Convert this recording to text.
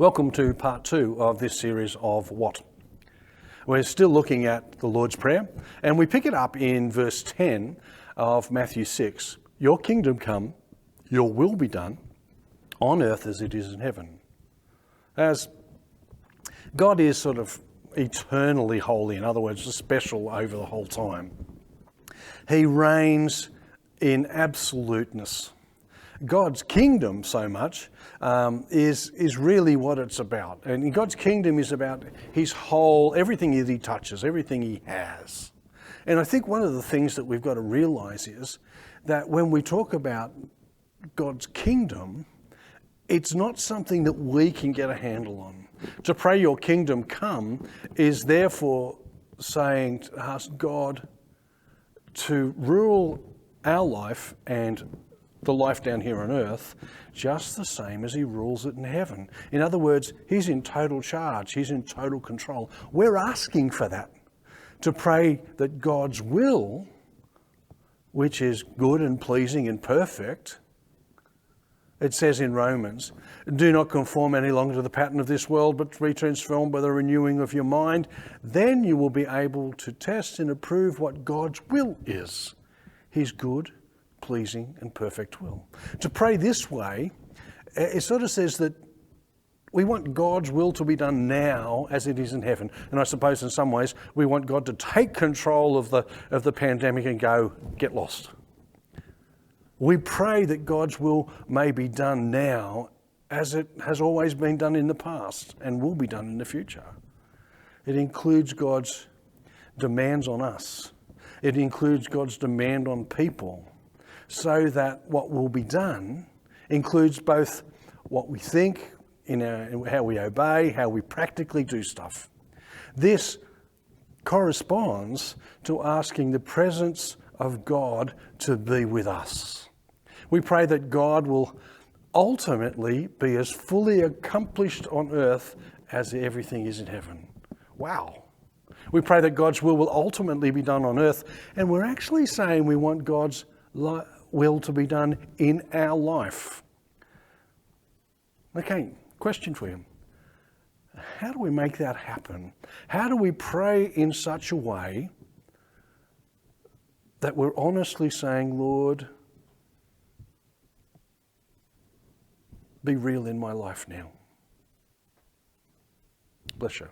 Welcome to part 2 of this series of What? We're still looking at the Lord's Prayer, and we pick it up in verse 10 of Matthew 6. Your kingdom come, your will be done, on earth as it is in heaven. As God is sort of eternally holy, in other words, special over the whole time. He reigns in absoluteness. God's kingdom, so much, is really what it's about. And God's kingdom is about his whole, everything that he touches, everything he has. And I think one of the things that we've got to realize is that when we talk about God's kingdom, it's not something that we can get a handle on. To pray your kingdom come is therefore saying to ask God to rule our life and the life down here on earth just the same as he rules it in heaven. In other words, he's in total charge. He's in total control. We're asking for that, to pray that God's will, which is good and pleasing and perfect, it says in Romans, do not conform any longer to the pattern of this world, but be transformed by the renewing of your mind. Then you will be able to test and approve what God's will is, his good, pleasing and perfect will. To pray this way, it sort of says that we want God's will to be done now as it is in heaven. And I suppose in some ways we want God to take control of the pandemic and go, get lost. We pray that God's will may be done now as it has always been done in the past and will be done in the future. It includes God's demands on us. It includes God's demand on people, so that what will be done includes both what we think, in how we obey, how we practically do stuff. This corresponds to asking the presence of God to be with us. We pray that God will ultimately be as fully accomplished on earth as everything is in heaven. Wow. We pray that God's will ultimately be done on earth, and we're actually saying we want God's will to be done in our life. Okay, question for you. How do we make that happen? How do we pray in such a way that we're honestly saying, Lord, be real in my life now? Bless you.